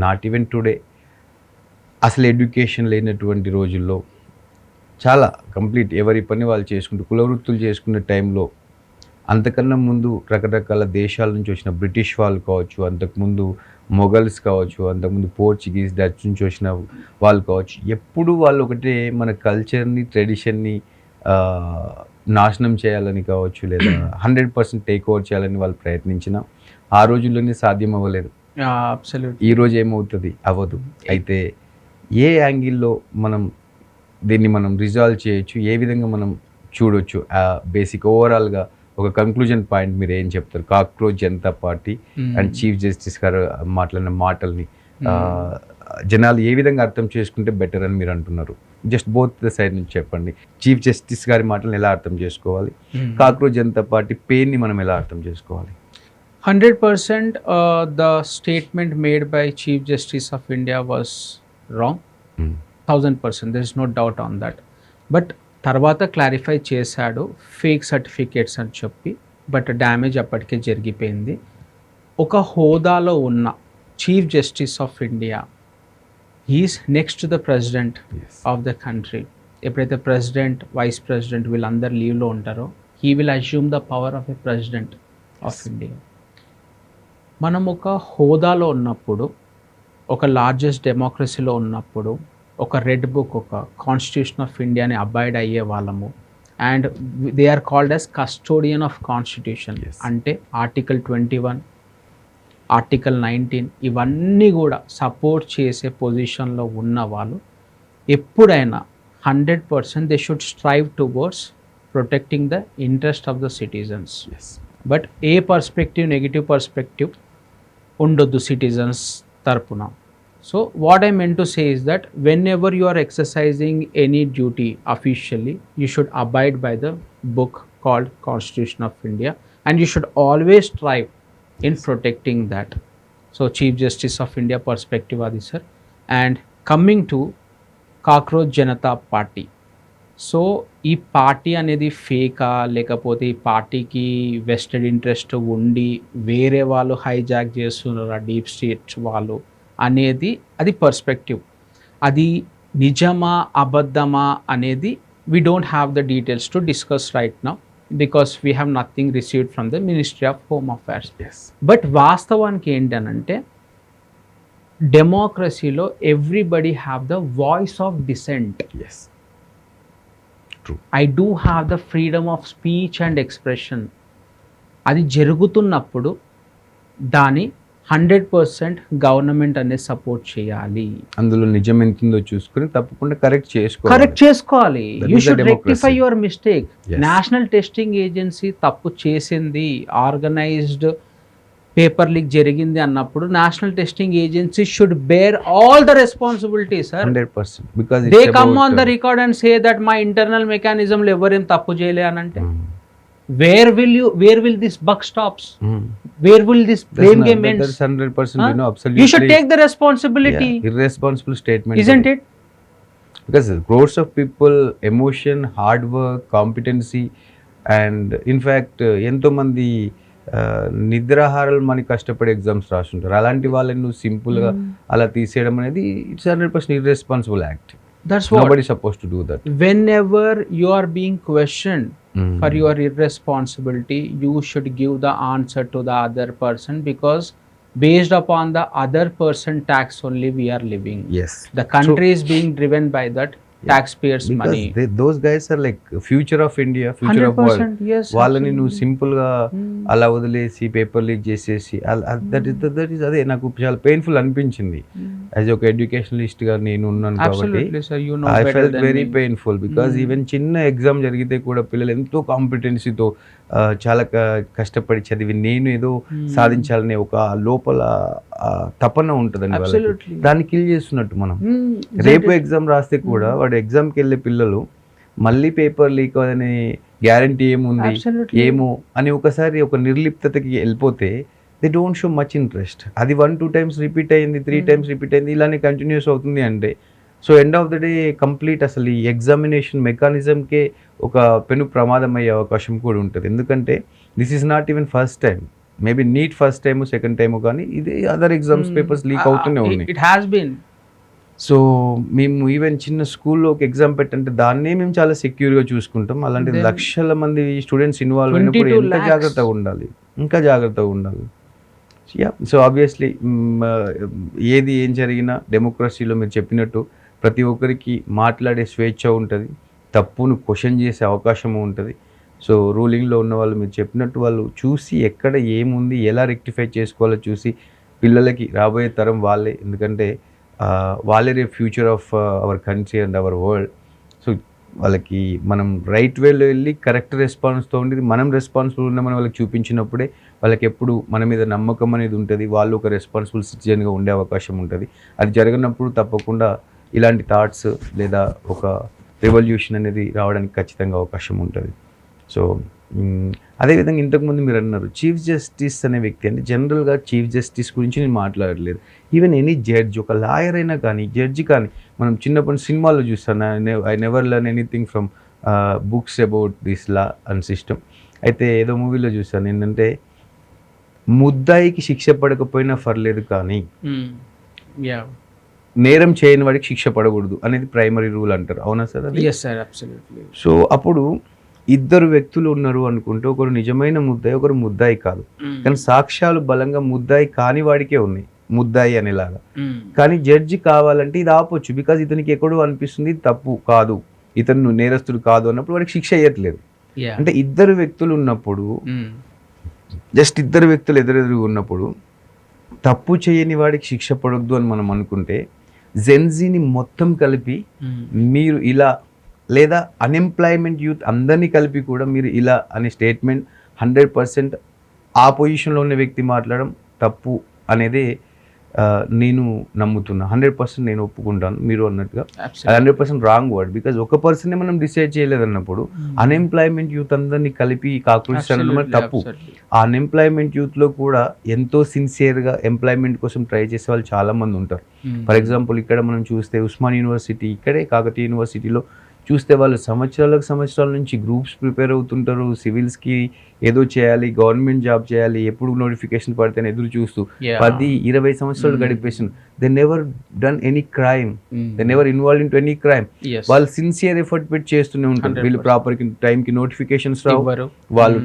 Not even today అసలు education లేనటువంటి రోజుల్లో చాలా కంప్లీట్ ఎవరి పని వాళ్ళు చేసుకుంటూ కులవృత్తులు చేసుకునే టైంలో అంతకన్నా ముందు రకరకాల దేశాల నుంచి వచ్చిన బ్రిటిష్ వాళ్ళు కావచ్చు, అంతకుముందు మొఘల్స్ కావచ్చు, అంతకుముందు పోర్చుగీస్, డచ్ నుంచి వచ్చిన వాళ్ళు కావచ్చు, ఎప్పుడు వాళ్ళు ఒకటే మన కల్చర్ని, ట్రెడిషన్ని నాశనం చేయాలని కావచ్చు, లేదా 100% టేక్ ఓవర్ చేయాలని వాళ్ళు ప్రయత్నించిన ఆ రోజుల్లోనే సాధ్యం అవ్వలేదు. ఈరోజు ఏమవుతుంది? అవ్వదు. అయితే ఏ యాంగిల్లో దీన్ని మనం రిజాల్వ్ చేయొచ్చు, ఏ విధంగా మనం చూడొచ్చు? బేసిక్ ఓవరాల్గా ఒక కంక్లూజన్ పాయింట్ మీరు ఏం చెప్తారు? Cockroach Janata party and chief justice గారు మాట్లాడిన మాటల్ని జనాలు ఏ విధంగా అర్థం చేసుకుంటే బెటర్ అని మీరు అంటున్నారు? జస్ట్ బోత్ ద సైడ్ నుంచి చెప్పండి. చీఫ్ జస్టిస్ గారి మాటలను ఎలా అర్థం చేసుకోవాలి, కాక్రోచ్ జనతా పార్టీ పెయిన్ని మనం ఎలా అర్థం చేసుకోవాలి? 100% the statement made by Chief Justice of India was wrong. 1000%, there is no doubt on that. But తర్వాత క్లారిఫై చేశాడు ఫేక్ సర్టిఫికేట్స్ అని చెప్పి, బట్ డ్యామేజ్ అప్పటికే జరిగిపోయింది. ఒక హోదాలో ఉన్న chief justice of India is next to the president of the country. ఎప్పుడైతే ప్రెసిడెంట్, వైస్ ప్రెసిడెంట్ వీళ్ళందరూ లీవ్లో ఉంటారో, he will assume the power of a president of India. మనం ఒక హోదాలో ఉన్నప్పుడు, ఒక లార్జెస్ట్ డెమోక్రసీలో ఉన్నప్పుడు, ఒక రెడ్ బుక్, ఒక కాన్స్టిట్యూషన్ ఆఫ్ ఇండియాని అబాయిడ్ అయ్యే వాళ్ళము. And they are called as custodian of constitution. అంటే ఆర్టికల్ 21, ఆర్టికల్ 19 ఇవన్నీ కూడా సపోర్ట్ చేసే పొజిషన్లో ఉన్న వాళ్ళు ఎప్పుడైనా 100% they should strive towards protecting the interest of the citizens. But A perspective, negative perspective ఉండొద్దు సిటిజన్స్ తరపున. So what I meant to say is that whenever you are exercising any duty officially, you should abide by the book called Constitution of India, and you should always strive in protecting that. So Chief Justice of India perspective adi sir. And coming to Cockroach Janata Party. So ఈ party అనేది ఫేకా, లేకపోతే ఈ పార్టీకి vested interest ఉండి వేరే వాళ్ళు hijack చేస్తున్నారా deep state వాళ్ళు అనేది, అది పర్స్పెక్టివ్. అది నిజమా అబద్ధమా అనేది we don't have the details to discuss right now, because we have nothing received from the ministry of home affairs. But వాస్తవానికి ఏంటనంటే డెమోక్రసీలో everybody have the voice of dissent. I do have the freedom of speech and expression. అది జరుగుతున్నప్పుడు దాని 100% government అనేది support చేయాలి. అందులో నిజం ఎంతుందో చూసుకుని తప్పకుండా కరెక్ట్ చేసుకోవాలి. You should rectify your mistake. National testing agency తప్పు చేసింది, ఆర్గనైజ్డ్ పేపర్ లీక్ జరిగింది అన్నప్పుడు national testing agency should bear all the responsibility sir. 100%. Because they come on the record and say that మా ఇంటర్నల్ మెకానిజంలో ఎవరేం తప్పు చేయలే అని అంటే, where will this buck stops? Where will this blame game ends? 100% you know, absolutely. You should take the responsibility. Irresponsible statement, isn't it? Because crores of people, emotion, hard work, competency, and in fact ఎంతో మంది నిద్రాహారాలు మనకి కష్టపడి exams రాస్తుంటారు. అలాంటి వాళ్ళని నువ్వు సింపుల్గా అలా తీసేయడం అనేది it's 100% irresponsible act. That's what nobody is supposed to do that. Whenever you are being questioned for your irresponsibility, you should give the answer to the other person, because based upon the other person tax only we are living. Yes, the country is being driven by that taxpayers money. Those guys are like future of India, future of world. Yes, వాళ్ళని నువ్వు simple గా అలా వదిలేసి paper leak చేసేసి that is అదే నాకు చాలా painful అనిపించింది. యాజ్ ఒక ఎడ్యుకేషనలిస్ట్ గా నేను ఉన్నాను కాబట్టి I felt very painful. Because even చిన్న ఎగ్జామ్ జరిగితే కూడా పిల్లలు ఎంతో కాంపిటెన్సీతో చాలా కష్టపడి చదివి నేను ఏదో సాధించాలనే ఒక లోపల తపన ఉంటుందండి వాళ్ళకి. దాన్ని కిల్ చేస్తున్నట్టు మనం. రేపు ఎగ్జామ్ రాస్తే కూడా వాడు ఎగ్జామ్కి వెళ్ళే పిల్లలు మళ్ళీ పేపర్ లీక్ అనే గ్యారంటీ ఏముంది ఏమో అని ఒకసారి ఒక నిర్లిప్తకి వెళ్ళిపోతే they don't show much interest. అది 1-2 times రిపీట్ అయింది, 3 times రిపీట్ అయింది, ఇలానే కంటిన్యూస్ అవుతుంది అంటే so end of the day complete అసలు ఈ ఎగ్జామినేషన్ మెకానిజంకే ఒక పెను ప్రమాదం అయ్యే అవకాశం కూడా ఉంటుంది. ఎందుకంటే this is not even first time. Maybe NEET first time second time కానీ ఇది అదర్ ఎగ్జామ్స్ పేపర్స్ లీక్ అవుతూనే ఉన్నాయి. It has been. సో మేము ఈవెన్ చిన్న స్కూల్లో ఒక ఎగ్జామ్ పెట్టంటే దాన్నే మేము చాలా సెక్యూర్గా చూసుకుంటాం. అలాంటి లక్షల మంది స్టూడెంట్స్ ఇన్వాల్వ్ అయినప్పుడు 22 ఎంత lakhs. జాగ్రత్తగా ఉండాలి, ఇంకా జాగ్రత్తగా ఉండాలి. సో ఆబ్వియస్లీ ఏది ఏం జరిగినా డెమోక్రసీలో మీరు చెప్పినట్టు ప్రతి ఒక్కరికి మాట్లాడే స్వేచ్ఛ ఉంటుంది, తప్పును క్వశ్చన్ చేసే అవకాశము ఉంటుంది. సో రూలింగ్లో ఉన్న వాళ్ళు మీరు చెప్పినట్టు వాళ్ళు చూసి ఎక్కడ ఏముంది ఎలా రెక్టిఫై చేసుకోవాలో చూసి పిల్లలకి రాబోయే తరం వాళ్ళే, ఎందుకంటే వాళ్ళే రేపు future of our country and our world. So వాళ్ళకి మనం రైట్ వేలో వెళ్ళి కరెక్ట్ రెస్పాన్స్తో ఉండేది మనం రెస్పాన్సిబుల్ ఉన్నామని వాళ్ళకి చూపించినప్పుడే వాళ్ళకి ఎప్పుడు మన మీద నమ్మకం అనేది ఉంటుంది, వాళ్ళు ఒక రెస్పాన్సిబుల్ సిటిజన్గా ఉండే అవకాశం ఉంటుంది. అది జరగనప్పుడు తప్పకుండా ఇలాంటి థాట్స్ లేదా ఒక రెవల్యూషన్ అనేది రావడానికి ఖచ్చితంగా అవకాశం ఉంటుంది. సో అదేవిధంగా ఇంతకుముందు మీరు అన్నారు చీఫ్ జస్టిస్ అనే వ్యక్తి, అంటే జనరల్గా చీఫ్ జస్టిస్ గురించి నేను మాట్లాడలేదు, ఈవెన్ ఎనీ జడ్జ్, ఒక లాయర్ అయినా కానీ జడ్జి కానీ మనం చిన్నప్పటి సినిమాల్లో చూస్తాను. I never learn anything from books about this law and system. అయితే ఏదో మూవీలో చూస్తాను ఏంటంటే ముద్దాయికి శిక్ష పడకపోయినా పర్లేదు కానీ నేరం చేయని వాడికి శిక్ష పడకూడదు అనేది ప్రైమరీ రూల్ అంటారు. అవునా సార్? అది yes sir, absolutely. సో అప్పుడు ఇద్దరు వ్యక్తులు ఉన్నారు అనుకుంటే ఒకరు నిజమైన ముద్దాయి, ఒకరు ముద్దాయి కాదు. కానీ సాక్ష్యాలు బలంగా ముద్దాయి కాని వాడికే ఉన్నాయి, ముద్దాయి అనేలాగా. కానీ జడ్జి కావాలంటే ఇది ఆపొచ్చు, బికాజ్ ఇతనికి ఎక్కడో అనిపిస్తుంది ఇది తప్పు కాదు, ఇతను నేరస్తుడు కాదు అన్నప్పుడు వాడికి శిక్ష అయ్యట్లేదు. అంటే ఇద్దరు వ్యక్తులు ఉన్నప్పుడు, జస్ట్ ఇద్దరు వ్యక్తులు ఎదురెదురు ఉన్నప్పుడు తప్పు చేయని వాడికి శిక్ష పడొద్దు అని మనం అనుకుంటే జెన్జీని మొత్తం కలిపి మీరు ఇలా, లేదా అన్ఎంప్లాయ్మెంట్ యూత్ అందరినీ కలిపి కూడా మీరు ఇలా అనే స్టేట్మెంట్ 100% ఆ పొజిషన్లో ఉన్న వ్యక్తి మాట్లాడడం తప్పు అనేది నేను నమ్ముతున్నా. 100% నేను ఒప్పుకుంటాను మీరు అన్నట్టుగా. 100% రాంగ్ వర్డ్, బికాజ్ ఒక పర్సనే మనం డిసైడ్ చేయలేదన్నప్పుడు అన్ఎంప్లాయ్మెంట్ యూత్ అందరినీ కలిపి కాకూడదు తప్పు. ఆ అన్ఎంప్లాయ్మెంట్ యూత్లో కూడా ఎంతో సిన్సియర్గా ఎంప్లాయ్మెంట్ కోసం ట్రై చేసే వాళ్ళు చాలామంది ఉంటారు. ఫర్ ఎగ్జాంపుల్ ఇక్కడ మనం చూస్తే ఉస్మాన్ యూనివర్సిటీ, ఇక్కడే కాకతీయ యూనివర్సిటీలో చూస్తే వాళ్ళు సంవత్సరాల నుంచి గ్రూప్స్ ప్రిపేర్ అవుతుంటారు, సివిల్స్కి ఏదో చేయాలి, గవర్నమెంట్ జాబ్ చేయాలి, ఎప్పుడు నోటిఫికేషన్ పడితేనే ఎదురు చూస్తూ 10-20 సంవత్సరాలు గడిపేసిన they never done any crime, they never involve in to any crime. వాళ్ళు సిన్సియర్ ఎఫర్ట్ పెట్టి చేస్తూనే ఉంటారు. వీళ్ళు ప్రాపర్ టైంకి నోటిఫికేషన్స్ రావు, వాళ్ళు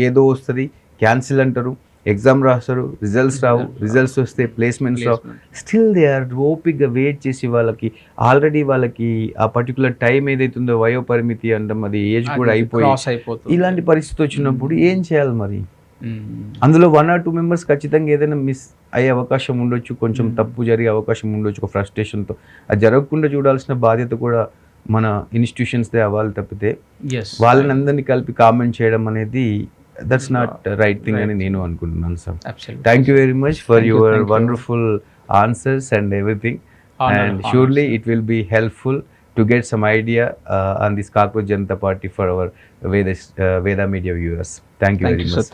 ఏదో వస్తుంది క్యాన్సిల్ అంటారు, ఎగ్జామ్ రాస్తారు, రిజల్ట్స్ రావు, రిజల్ట్స్ వస్తే ప్లేస్మెంట్స్ రావు, స్టిల్ దే ఆర్ ఓపిక్గా వెయిట్ చేసి వాళ్ళకి ఆల్రెడీ వాళ్ళకి ఆ పర్టికులర్ టైం ఏదైతుందో వయో పరిమితి అంటాం, అది ఏజ్ కూడా అయిపోయి ఇలాంటి పరిస్థితి వచ్చినప్పుడు ఏం చేయాలి మరి? అందులో 1 or 2 మెంబర్స్ ఖచ్చితంగా ఏదైనా మిస్ అయ్యే అవకాశం ఉండొచ్చు, కొంచెం తప్పు జరిగే అవకాశం ఉండొచ్చు ఒక ఫ్రస్ట్రేషన్తో. అది జరగకుండా చూడాల్సిన బాధ్యత కూడా మన ఇన్స్టిట్యూషన్స్దే అవ్వాలి తప్పితే వాళ్ళని అందరినీ కలిపి కామెంట్ చేయడం అనేది that's not right thing అని నేను అనుకుంటున్నాను sir. Thank you very much for your wonderful answers and everything, and surely it will be helpful to get some idea on this Cockroach Janata Party for our Veda Media viewers. Thank you very much.